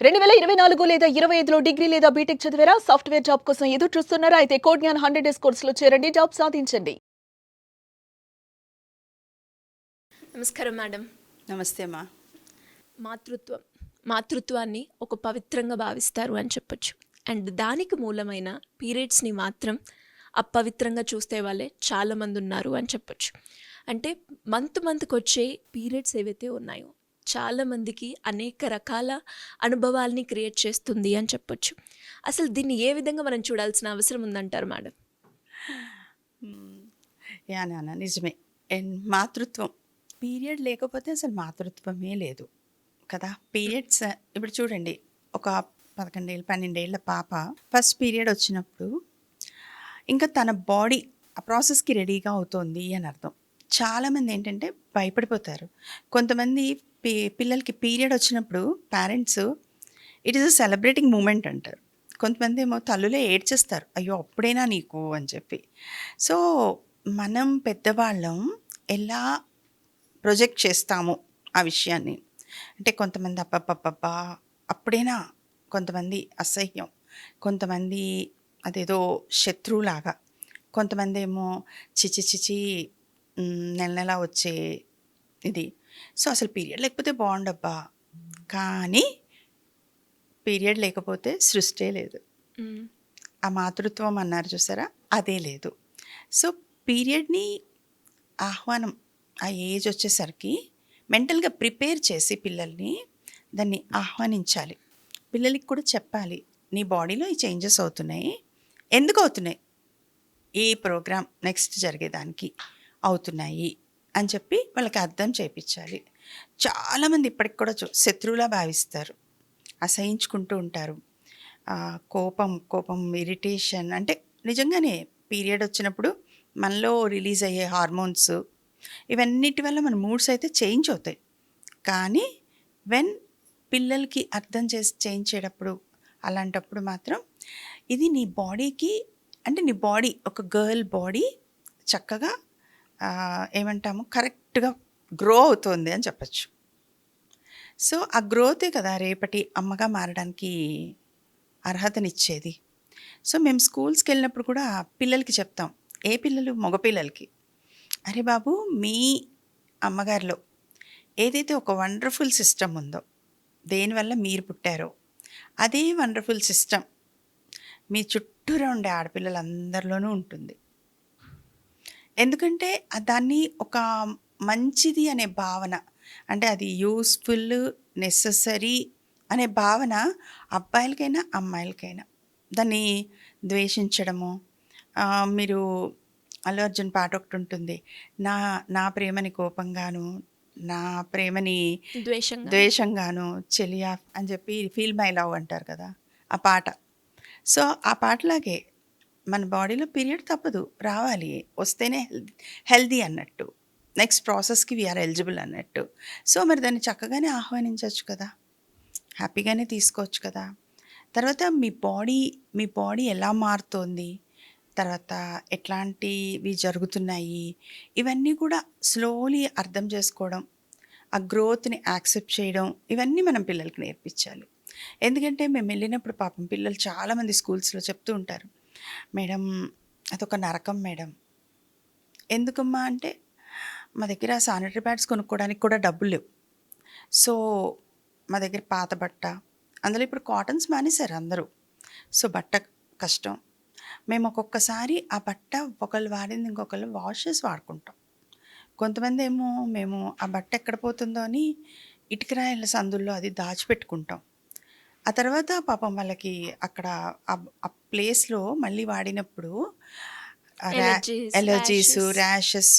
2024 లేదా 25లో డిగ్రీ లేదా బీటెక్ చదివారా? సాఫ్ట్‌వేర్ జాబ్ కోసం ఎదురు చూస్తున్నారా? అయితే కోడ్ జ్ఞాన్ 100 డేస్ కోర్సులో చేరండి. జాబ్ సాధించండి. నమస్కారం మేడం. నమస్తే అమ్మా. మాతృత్వం మాతృత్వాన్ని ఒక పవిత్రంగా భావిస్తారు అని చెప్పొచ్చు. అండ్ దానికి మూలమైన పీరియడ్స్ని మాత్రం అపవిత్రంగా చూస్తే వాళ్ళే చాలామంది ఉన్నారు అని చెప్పొచ్చు. అంటే మంత్కి వచ్చే పీరియడ్స్ ఏవైతే ఉన్నాయో చాలామందికి అనేక రకాల అనుభవాల్ని క్రియేట్ చేస్తుంది అని చెప్పొచ్చు. అసలు దీన్ని ఏ విధంగా మనం చూడాల్సిన అవసరం ఉందంటారు మేడం? యా నాన్న, నిజమే. అండ్ మాతృత్వం, పీరియడ్ లేకపోతే అసలు మాతృత్వమే లేదు కదా. పీరియడ్స్ ఇప్పుడు చూడండి, ఒక 11 ఏళ్ళ 12 ఏళ్ళ పాప ఫస్ట్ పీరియడ్ వచ్చినప్పుడు ఇంకా తన బాడీ ఆ ప్రాసెస్కి రెడీగా అవుతోంది అని అర్థం. చాలామంది ఏంటంటే భయపడిపోతారు. కొంతమంది పిల్లలకి పీరియడ్ వచ్చినప్పుడు parents it is a celebrating moment అంటారు. కొంతమంది ఏమో తల్లులే ఏడ్చేస్తారు, అయ్యో అప్పుడేనా నీకు అని చెప్పి. సో మనం పెద్దవాళ్ళం ఎలా ప్రొజెక్ట్ చేస్తాము ఆ విషయాన్ని అంటే, కొంతమంది అబ్బబ్బబ్బబ్బా అప్పుడేనా, కొంతమంది అసహ్యం, కొంతమంది అదేదో శత్రువులాగా, కొంతమంది ఏమో చిచి చిచి నెల నెల వచ్చే ఇది. సో అసలు పీరియడ్ లేకపోతే బాగుండబ్బా, కానీ పీరియడ్ లేకపోతే సృష్టే లేదు. ఆ మాతృత్వం అన్నారు చూసారా, అదే లేదు. సో పీరియడ్ని ఆహ్వానం, ఆ ఏజ్ వచ్చేసరికి మెంటల్గా ప్రిపేర్ చేసి పిల్లల్ని దాన్ని ఆహ్వానించాలి. పిల్లలకి కూడా చెప్పాలి, నీ బాడీలో ఈ చేంజెస్ అవుతున్నాయి, ఎందుకు అవుతున్నాయి, ఈ ప్రోగ్రామ్ నెక్స్ట్ జరిగేదానికి అవుతున్నాయి అని చెప్పి వాళ్ళకి అర్థం చేయించాలి. చాలామంది ఇప్పటికి కూడా శత్రువులా భావిస్తారు, అసహించుకుంటూ ఉంటారు. కోపం ఇరిటేషన్, అంటే నిజంగానే పీరియడ్ వచ్చినప్పుడు మనలో రిలీజ్ అయ్యే హార్మోన్స్ ఇవన్నిటి వల్ల మన మూడ్స్ అయితే చేంజ్ అవుతాయి. కానీ వెన్ పిల్లలకి అర్థం చేసి చేంజ్ చేయటప్పుడు, అలాంటప్పుడు మాత్రం ఇది నీ బాడీకి, అంటే నీ బాడీ ఒక గర్ల్ బాడీ చక్కగా ఏమంటాము కరెక్ట్గా గ్రో అవుతుంది అని చెప్పచ్చు. సో ఆ గ్రోతే కదా రేపటి అమ్మగా మారడానికి అర్హతనిచ్చేది. సో మేము స్కూల్స్కి వెళ్ళినప్పుడు కూడా పిల్లలకి చెప్తాం, ఏ పిల్లలు, మగపిల్లలకి, అరే బాబు మీ అమ్మగారిలో ఏదైతే ఒక వండర్ఫుల్ సిస్టమ్ ఉందో, దేనివల్ల మీరు పుట్టారో అదే వండర్ఫుల్ సిస్టమ్ మీ చుట్టూరా ఉండే ఆడపిల్లలందరిలోనూ ఉంటుంది. ఎందుకంటే దాన్ని ఒక మంచిది అనే భావన, అంటే అది యూస్ఫుల్, నెససరీ అనే భావన అబ్బాయిలకైనా అమ్మాయిలకైనా. దాన్ని ద్వేషించడము, మీరు అల్లు అర్జున్ పాట ఒకటి ఉంటుంది, నా నా ప్రేమని కోపంగాను, నా ప్రేమని ద్వేషంగాను, చెలియా అని చెప్పి ఫీల్ మై లవ్ అంటారు కదా ఆ పాట. సో ఆ పాటలాగే మన బాడీలో పీరియడ్ తప్పదు, రావాలి, వస్తేనే హెల్దీ అన్నట్టు, నెక్స్ట్ ప్రాసెస్కి వీఆర్ ఎలిజిబుల్ అన్నట్టు. సో మరి దాన్ని చక్కగానే ఆహ్వానించవచ్చు కదా, హ్యాపీగానే తీసుకోవచ్చు కదా. తర్వాత మీ బాడీ ఎలా మారుతోంది, తర్వాత ఎట్లాంటివి జరుగుతున్నాయి, ఇవన్నీ కూడా స్లోలీ అర్థం చేసుకోవడం, ఆ గ్రోత్ని యాక్సెప్ట్ చేయడం, ఇవన్నీ మనం పిల్లలకి నేర్పించాలి. ఎందుకంటే మేము వెళ్ళినప్పుడు పాపం పిల్లలు చాలామంది స్కూల్స్లో చెప్తూ ఉంటారు, మేడం అదొక నరకం మేడం. ఎందుకమ్మా అంటే, మా దగ్గర శానిటరీ ప్యాడ్స్ కొనుక్కోవడానికి కూడా డబ్బులు లేవు. సో మా దగ్గర పాత బట్ట, అందులో ఇప్పుడు కాటన్స్ మానేశారు అందరూ, సో బట్ట కష్టం. మేము ఒక్కొక్కసారి ఆ బట్ట ఒకళ్ళు వాడింది ఇంకొకళ్ళు వాష్ చేసి వాడుకుంటాం. కొంతమంది ఏమో మేము ఆ బట్ట ఎక్కడ పోతుందో అని ఇటుకరాయల సందుల్లో అది దాచిపెట్టుకుంటాం. ఆ తర్వాత పాపం వాళ్ళకి అక్కడ ఆ ప్లేస్లో మళ్ళీ వాడినప్పుడు ఎలర్జీస్, ర్యాషెస్.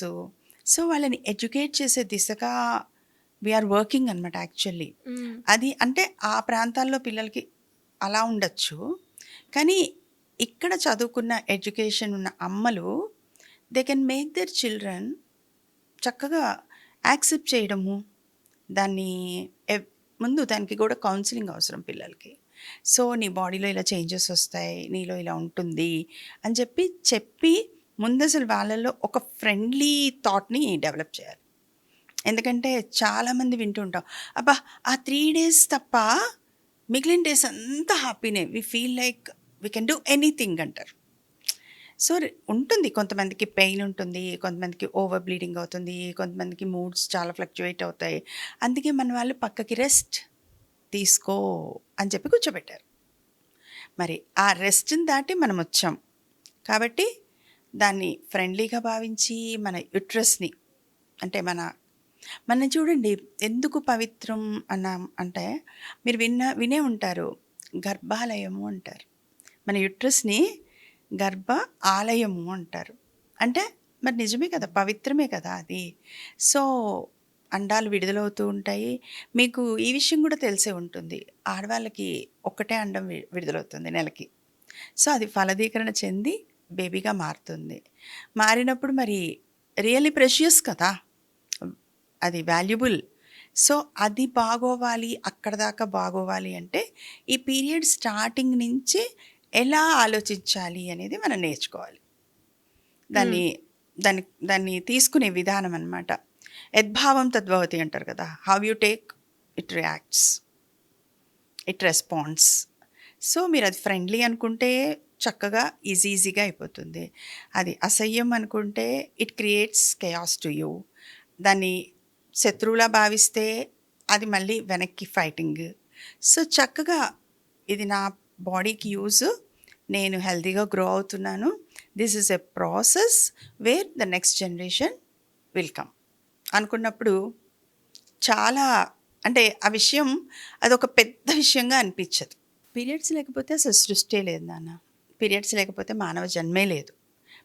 సో వాళ్ళని ఎడ్యుకేట్ చేసే దిశగా వీఆర్ వర్కింగ్ అనమాట యాక్చువల్లీ. అది అంటే ఆ ప్రాంతాల్లో పిల్లలకి అలా ఉండొచ్చు, కానీ ఇక్కడ చదువుకున్న ఎడ్యుకేషన్ ఉన్న అమ్మలు they can make their children చక్కగా యాక్సెప్ట్ చేయడము. దాన్ని ముందు దానికి కూడా కౌన్సిలింగ్ అవసరం పిల్లలకి. సో నీ బాడీలో ఇలా చేంజెస్ వస్తాయి, నీలో ఇలా ఉంటుంది అని చెప్పి ముందు అసలు వాళ్ళల్లో ఒక ఫ్రెండ్లీ థాట్ని డెవలప్ చేయాలి. ఎందుకంటే చాలామంది వింటూ ఉంటాం, అబ్బా ఆ 3 days తప్ప మిగిలిన డేస్ అంతా హ్యాపీనే, we feel like we can do anything అంటారు. సో ఉంటుంది, కొంతమందికి పెయిన్ ఉంటుంది, కొంతమందికి ఓవర్ బ్లీడింగ్ అవుతుంది, కొంతమందికి మూడ్స్ చాలా ఫ్లక్చువేట్ అవుతాయి. అందుకే మన వాళ్ళు పక్కకి రెస్ట్ తీసుకో అని చెప్పి కూర్చోబెట్టారు. మరి ఆ రెస్ట్ని దాటి మనం వచ్చాం కాబట్టి దాన్ని ఫ్రెండ్లీగా భావించి మన యుట్రస్ని, అంటే మన చూడండి ఎందుకు పవిత్రం అంటే మీరు వినే ఉంటారు, గర్భాలయము అంటారు. మన యుట్రస్ని గర్భ ఆలయము అంటారు. అంటే మరి నిజమే కదా, పవిత్రమే కదా అది. సో అండాలు విడుదలవుతూ ఉంటాయి. మీకు ఈ విషయం కూడా తెలిసే ఉంటుంది, ఆడవాళ్ళకి ఒక్కటే అండం విడుదలవుతుంది నెలకి. సో అది ఫలదీకరణ చెంది బేబీగా మారుతుంది. మారినప్పుడు మరి రియల్లీ ప్రెషియస్ కదా, అది వాల్యుబుల్. సో అది బాగోవాలి, అక్కడ దాకా బాగోవాలి అంటే ఈ పీరియడ్ స్టార్టింగ్ నుంచి ఎలా ఆలోచించాలి అనేది మనం నేర్చుకోవాలి. దాన్ని తీసుకునే విధానం అన్నమాట. యద్భావం తద్భవతి అంటారు కదా, how you take it reacts, it responds. So మీరు అది ఫ్రెండ్లీ అనుకుంటే చక్కగా ఈజీగా అయిపోతుంది. అది అసహ్యం అనుకుంటే ఇట్ క్రియేట్స్ కెయాస్ టు యూ. దాన్ని శత్రువులా భావిస్తే అది మళ్ళీ వెనక్కి ఫైటింగ్. సో చక్కగా ఇది నా బాడీకి యూజ్, నేను హెల్తీగా గ్రో అవుతున్నాను, this is a process where the next generation will come అనుకున్నప్పుడు చాలా, అంటే ఆ విషయం అదొక పెద్ద విషయంగా అనిపించదు. పీరియడ్స్ లేకపోతే అసలు సృష్టి లేదు నాన్న, పీరియడ్స్ లేకపోతే మానవ జన్మే లేదు,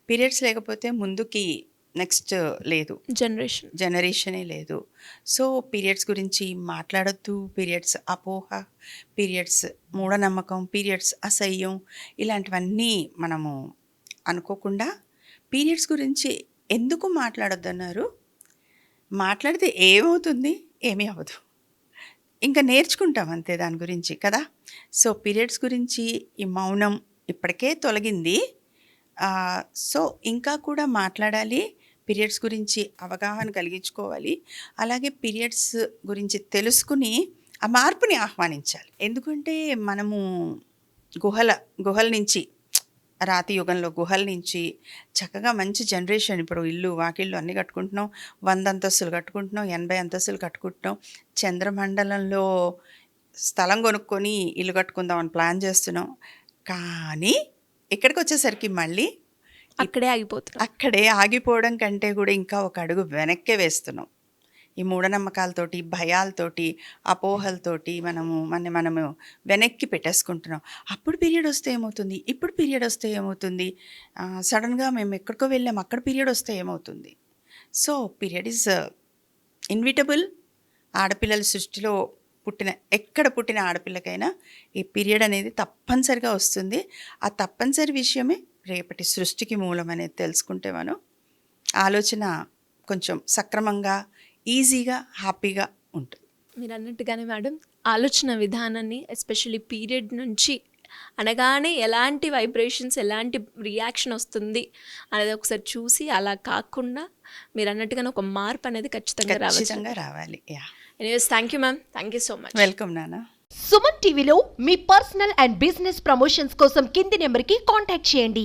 పీరియడ్స్ లేకపోతే ముందుకి నెక్స్ట్ లేదు, జనరేషనే లేదు. సో పీరియడ్స్ గురించి మాట్లాడొద్దు, పీరియడ్స్ అపోహ, పీరియడ్స్ మూఢనమ్మకం, పీరియడ్స్ అసహ్యం, ఇలాంటివన్నీ మనము అనుకోకుండా పీరియడ్స్ గురించి ఎందుకు మాట్లాడొద్దు అన్నారు. మాట్లాడితే ఏమవుతుంది, ఏమీ అవ్వదు, ఇంకా నేర్చుకుంటాం అంతే దాని గురించి కదా. సో పీరియడ్స్ గురించి ఈ మౌనం ఇప్పటికే తొలగింది. సో ఇంకా కూడా మాట్లాడాలి, పీరియడ్స్ గురించి అవగాహన కలిగించుకోవాలి. అలాగే పీరియడ్స్ గురించి తెలుసుకుని ఆ మార్పుని ఆహ్వానించాలి. ఎందుకంటే మనము గుహల నుంచి, రాతి యుగంలో గుహల నుంచి చక్కగా మంచి జనరేషన్, ఇప్పుడు ఇల్లు వాకిళ్ళు అన్నీ కట్టుకుంటున్నాం, 100 అంతస్తులు కట్టుకుంటున్నాం, 80 అంతస్తులు కట్టుకుంటున్నాం, చంద్రమండలంలో స్థలం కొనుక్కొని ఇల్లు కట్టుకుందామని ప్లాన్ చేస్తున్నాం. కానీ ఇక్కడికి వచ్చేసరికి మళ్ళీ అక్కడే ఆగిపోవడం కంటే కూడా ఇంకా ఒక అడుగు వెనక్కే వేస్తున్నాం. ఈ మూఢనమ్మకాలతోటి, భయాలతోటి, అపోహలతోటి మనము వెనక్కి పెట్టేసుకుంటున్నాం. అప్పుడు పీరియడ్ వస్తే ఏమవుతుంది, ఇప్పుడు పీరియడ్ వస్తే ఏమవుతుంది, సడన్గా మేము ఎక్కడికో వెళ్ళాం అక్కడ పీరియడ్ వస్తే ఏమవుతుంది. So period is inevitable. ఆడపిల్లల సృష్టిలో ఎక్కడ పుట్టిన ఆడపిల్లకైనా ఈ పీరియడ్ అనేది తప్పనిసరిగా వస్తుంది. ఆ తప్పనిసరి విషయమే రేపటి సృష్టికి మూలం అనేది తెలుసుకుంటే మనం ఆలోచన కొంచెం సక్రమంగా, ఈజీగా, హ్యాపీగా ఉంటుంది. మీరు అన్నట్టుగానే మేడం, ఆలోచన విధానాన్ని ఎస్పెషల్లీ పీరియడ్ నుంచి అనగానే ఎలాంటి వైబ్రేషన్స్, ఎలాంటి రియాక్షన్ వస్తుంది అనేది ఒకసారి చూసి అలా కాకుండా మీరు అన్నట్టుగానే ఒక మార్పు అనేది ఖచ్చితంగా రావాలి. Anyways, thank you ma'am, thank you so much. Welcome నాన్న. సుమన్ టీవీలో మీ పర్సనల్ అండ్ బిజినెస్ ప్రమోషన్స్ కోసం కింది నెంబర్కి కాంటాక్ట్ చేయండి.